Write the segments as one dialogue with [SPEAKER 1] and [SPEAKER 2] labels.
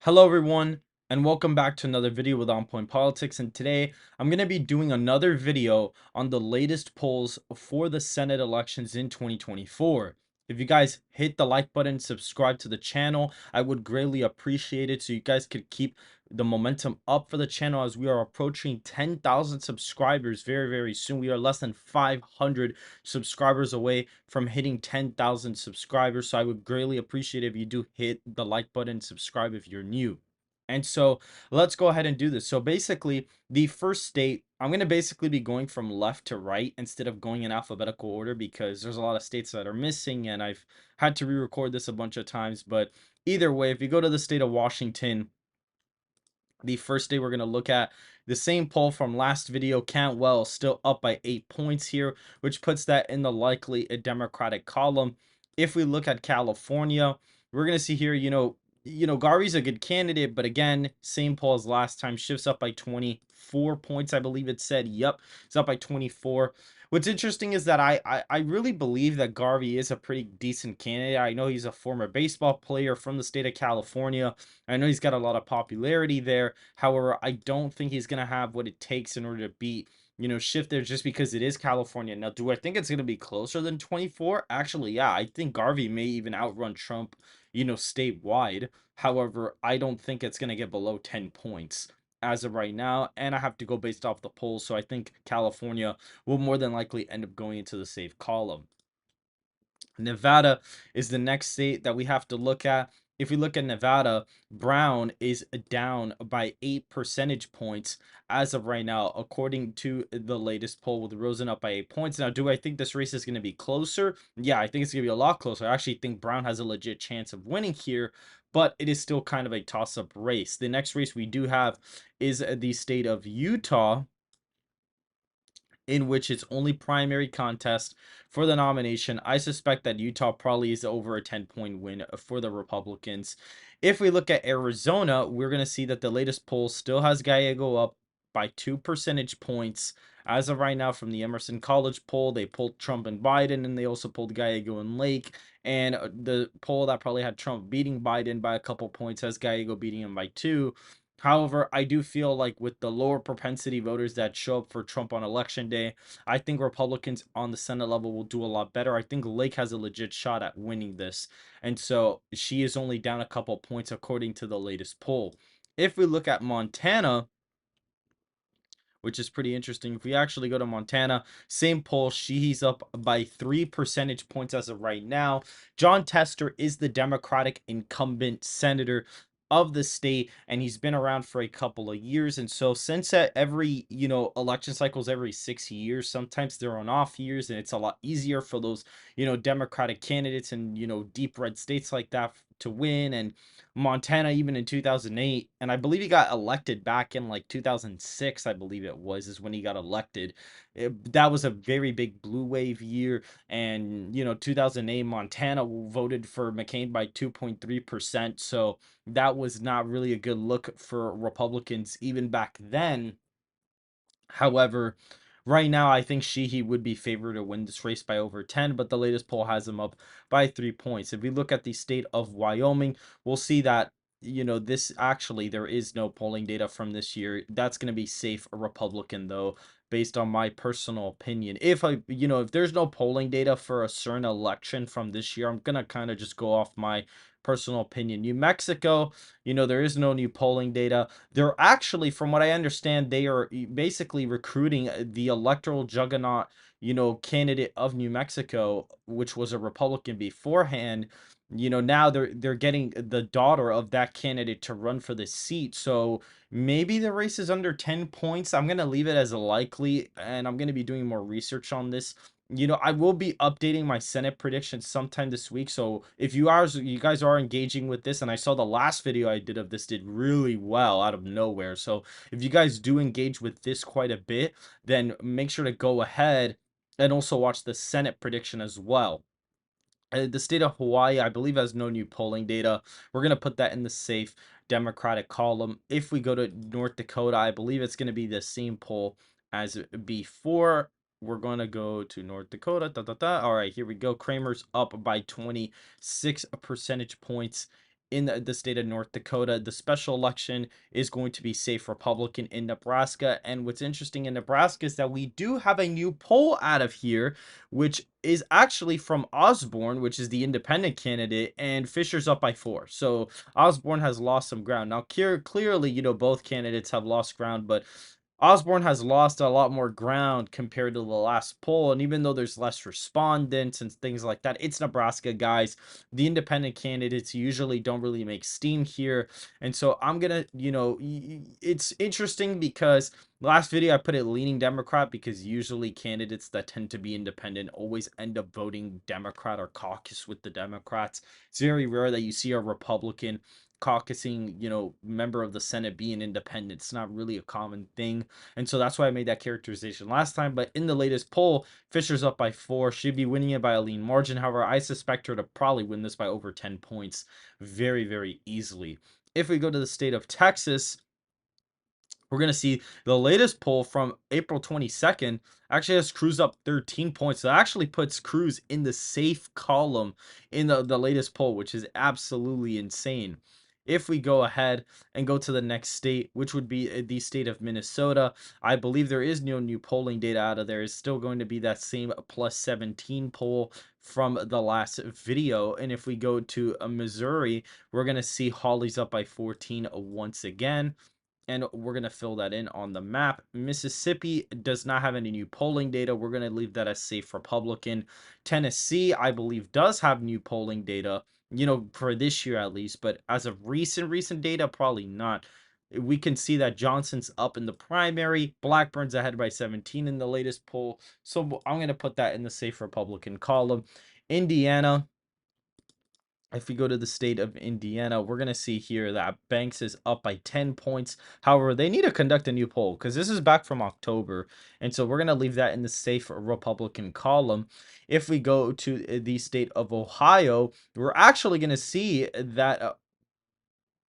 [SPEAKER 1] Hello everyone, and welcome back to another video with On Point Politics. And today I'm going to be doing another video on the latest polls for the Senate elections in 2024. If you guys hit the like button, subscribe to the channel, I would greatly appreciate it so you guys could keep the momentum up for the channel as we are approaching 10,000 subscribers very soon. We are less than 500 subscribers away from hitting 10,000 subscribers, so I would greatly appreciate it if you do hit the like button, subscribe if you're new. And so let's go ahead and do this. So basically, the first state, I'm going to basically be going from left to right instead of going in alphabetical order because there's a lot of states that are missing and I've had to re-record this a bunch of times. But either way, if you go to the state of Washington, the first day we're going to look at the same poll from last video. Cantwell still up by 8 points here, which puts that in the likely Democratic column. If we look at California, we're going to see here, Garvey's a good candidate, but again, same poll as last time, shifts up by 24 points, I believe it said. Yep, it's up by 24. What's interesting is that I really believe that Garvey is a pretty decent candidate. I know he's a former baseball player from the state of California. I know he's got a lot of popularity there. However, I don't think he's going to have what it takes in order to beat, Schiff there just because it is California. Now, do I think it's going to be closer than 24? Actually, yeah, I think Garvey may even outrun Trump, statewide. However, I don't think it's going to get below 10 points as of right now, and I have to go based off the polls, so I think California will more than likely end up going into the safe column. Nevada is the next state that we have to look at. If we look at Nevada, Brown is down by 8 percentage points as of right now, according to the latest poll, with Rosen up by 8 points. Now, do I think this race is going to be closer? Yeah, I think it's going to be a lot closer. I actually think Brown has a legit chance of winning here, but it is still kind of a toss-up race. The next race we do have is the state of Utah, in which it's only primary contest for the nomination. I suspect that Utah probably is over a 10-point win for the Republicans. If we look at Arizona, we're going to see that the latest poll still has Gallego up by 2 percentage points. As of right now, from the Emerson College poll, they pulled Trump and Biden, and they also pulled Gallego and Lake. And the poll that probably had Trump beating Biden by a couple points has Gallego beating him by 2. However, I do feel like with the lower propensity voters that show up for Trump on election day, I think Republicans on the Senate level will do a lot better. I think Lake has a legit shot at winning this. And so she is only down a couple points according to the latest poll. If we look at Montana, which is pretty interesting. If we actually go to Montana, same poll, he's up by 3 percentage points as of right now. John Tester is the Democratic incumbent senator of the state, and he's been around for a couple of years. And so since every election cycles every 6 years, sometimes they're on off years, and it's a lot easier for those Democratic candidates and deep red states like that to win. And Montana, even in 2008, and I believe he got elected back in like 2006, I believe it was, is when he got elected. That was a very big blue wave year, and 2008, Montana voted for McCain by 2.3%, so that was not really a good look for Republicans even back then. However, right now I think he would be favored to win this race by over 10, but the latest poll has him up by 3 points. If we look at the state of Wyoming, we'll see that this actually there is no polling data from this year. That's going to be safe a Republican though, based on my personal opinion. If if there's no polling data for a certain election from this year, I'm going to kind of just go off my personal opinion. New Mexico, there is no new polling data. They're actually, from what I understand, they are basically recruiting the electoral juggernaut, candidate of New Mexico, which was a Republican beforehand. Now they're getting the daughter of that candidate to run for the seat. So maybe the race is under 10 points. I'm gonna leave it as a likely, and I'm gonna be doing more research on this. I will be updating my Senate predictions sometime this week. So if you guys are engaging with this, and I saw the last video I did of this did really well out of nowhere. So if you guys do engage with this quite a bit, then make sure to go ahead and also watch the Senate prediction as well. The state of Hawaii, I believe, has no new polling data. We're going to put that in the safe Democratic column. If we go to North Dakota, I believe it's going to be the same poll as before. We're going to go to North Dakota. All right, here we go. Kramer's up by 26 percentage points in the state of North Dakota. The special election is going to be safe Republican in Nebraska. And what's interesting in Nebraska is that we do have a new poll out of here, which is actually from Osborne, which is the independent candidate, and Fisher's up by 4. So Osborne has lost some ground. Now, clearly, both candidates have lost ground, but Osborne has lost a lot more ground compared to the last poll, and even though there's less respondents and things like that, it's Nebraska, guys. The independent candidates usually don't really make steam here, and so I'm gonna, it's interesting because last video I put it leaning Democrat because usually candidates that tend to be independent always end up voting Democrat or caucus with the Democrats. It's very rare that you see a Republican caucusing, member of the Senate being independent. It's not really a common thing. And so that's why I made that characterization last time. But in the latest poll, Fisher's up by 4. She'd be winning it by a lean margin. However, I suspect her to probably win this by over 10 points very, very easily. If we go to the state of Texas, we're going to see the latest poll from April 22nd actually has Cruz up 13 points. So that actually puts Cruz in the safe column in the latest poll, which is absolutely insane. If we go ahead and go to the next state, which would be the state of Minnesota, I believe there is no new polling data out of there. It's still going to be that same plus 17 poll from the last video. And if we go to Missouri, we're going to see Hawley's up by 14 once again, and we're going to fill that in on the map. Mississippi does not have any new polling data. We're going to leave that as safe Republican. Tennessee, I believe, does have new polling data, for this year at least, but as of recent data, probably not. We can see that Johnson's up in the primary. Blackburn's ahead by 17 in the latest poll. So I'm going to put that in the safe Republican column. Indiana, if we go to the state of Indiana, we're going to see here that Banks is up by 10 points. However, they need to conduct a new poll because this is back from October. And so we're going to leave that in the safe Republican column. If we go to the state of Ohio, we're actually going to see that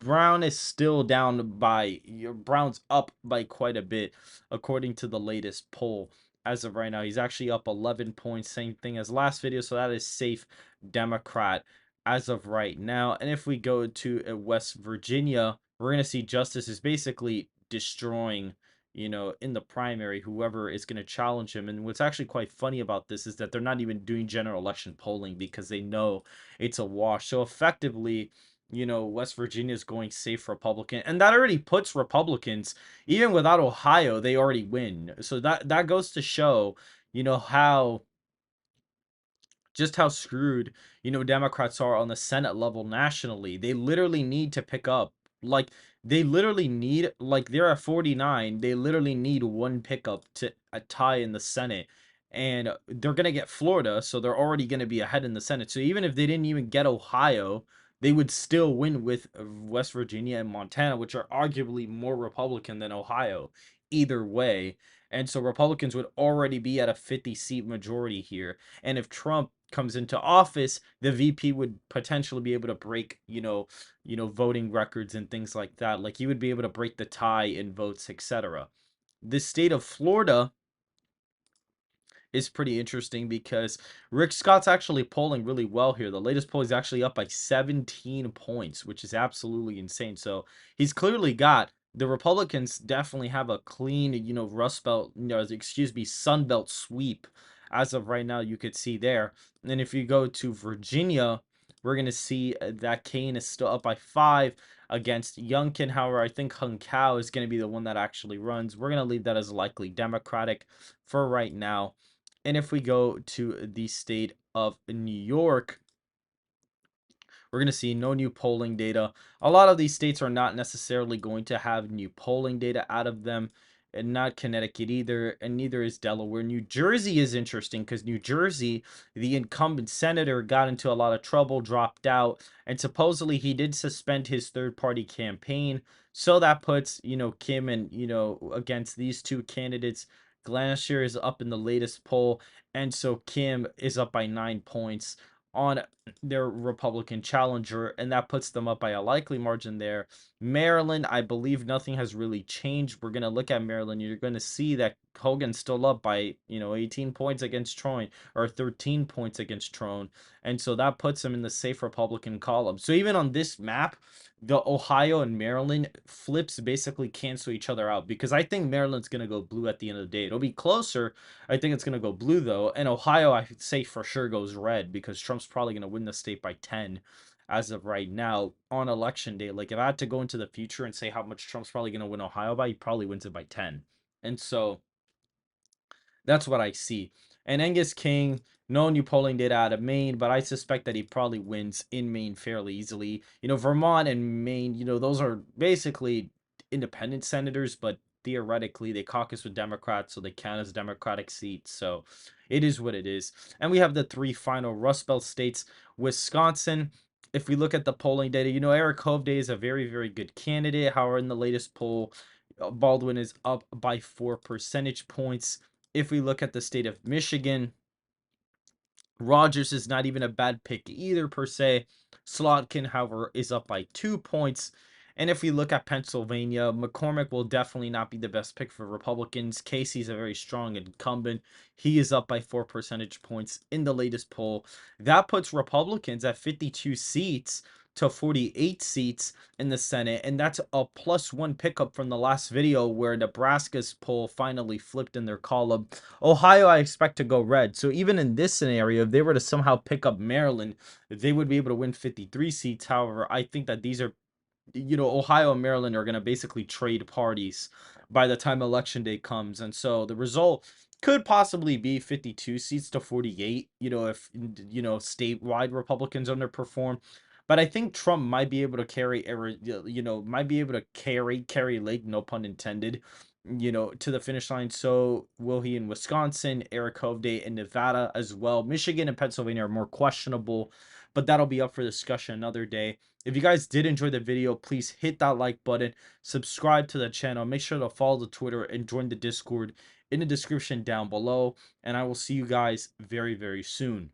[SPEAKER 1] Brown is still down by Brown's up by quite a bit according to the latest poll. As of right now, he's actually up 11 points, same thing as last video, so that is safe Democrat as of right now. And if we go to West Virginia, we're going to see Justice is basically destroying, in the primary, whoever is going to challenge him. And what's actually quite funny about this is that they're not even doing general election polling because they know it's a wash. So effectively, West Virginia is going safe Republican, and that already puts Republicans, even without Ohio, they already win. So that goes to show, how just how screwed, Democrats are on the Senate level nationally. They literally need to pick up, like, they literally need, like, they're at 49. They literally need one pickup to a tie in the Senate. And they're going to get Florida, so they're already going to be ahead in the Senate. So even if they didn't even get Ohio, they would still win with West Virginia and Montana, which are arguably more Republican than Ohio, either way. And so Republicans would already be at a 50-seat majority here. And if Trump comes into office, the VP would potentially be able to break, voting records and things like that. Like he would be able to break the tie in votes, etc. The state of Florida is pretty interesting because Rick Scott's actually polling really well here. The latest poll is actually up by 17 points, which is absolutely insane. So he's clearly got, the Republicans definitely have a clean, Rust Belt, excuse me, Sun Belt sweep as of right now. You could see there. And then if you go to Virginia, we're going to see that Kane is still up by 5 against Youngkin. However, I think Hung Kao is going to be the one that actually runs. We're going to leave that as likely Democratic for right now. And if we go to the state of New York, we're going to see no new polling data. A lot of these states are not necessarily going to have new polling data out of them, and not Connecticut either, and neither is Delaware. New Jersey is interesting because New Jersey, the incumbent senator, got into a lot of trouble, dropped out, and supposedly he did suspend his third-party campaign. So that puts, Kim and, against these two candidates. Glacier is up in the latest poll, and so Kim is up by 9 points on their Republican challenger, and that puts them up by a likely margin there. Maryland, I believe nothing has really changed. We're going to look at Maryland. You're going to see that Hogan's still up by, 18 points against Troy, or 13 points against Trone. And so that puts him in the safe Republican column. So even on this map, the Ohio and Maryland flips basically cancel each other out, because I think Maryland's going to go blue at the end of the day. It'll be closer. I think it's going to go blue, though. And Ohio, I would say for sure goes red, because Trump's probably going to win the state by 10 as of right now on election day. Like, if I had to go into the future and say how much Trump's probably going to win Ohio by, he probably wins it by 10. And so that's what I see. And Angus King, no new polling data out of Maine, but I suspect that he probably wins in Maine fairly easily. Vermont and Maine, those are basically independent senators, but theoretically they caucus with Democrats, so they count as Democratic seats. So it is what it is. And we have the three final Rust Belt states. Wisconsin, if we look at the polling data, Eric Hovde is a very, very good candidate. However, in the latest poll, Baldwin is up by 4 percentage points. If we look at the state of Michigan, Rogers is not even a bad pick either, per se. Slotkin, however, is up by 2 points. And if we look at Pennsylvania, McCormick will definitely not be the best pick for Republicans. Casey's a very strong incumbent. He is up by 4 percentage points in the latest poll. That puts Republicans at 52 seats to 48 seats in the Senate. And that's a +1 pickup from the last video where Nebraska's poll finally flipped in their column. Ohio, I expect to go red. So even in this scenario, if they were to somehow pick up Maryland, they would be able to win 53 seats. However, I think that these are, Ohio and Maryland are going to basically trade parties by the time election day comes. And so the result could possibly be 52 seats to 48, if, statewide Republicans underperform. But I think Trump might be able to carry Lake, no pun intended, to the finish line. So will he in Wisconsin, Eric Hovde in Nevada as well. Michigan and Pennsylvania are more questionable, but that'll be up for discussion another day. If you guys did enjoy the video, please hit that like button, subscribe to the channel, make sure to follow the Twitter and join the Discord in the description down below. And I will see you guys very, very soon.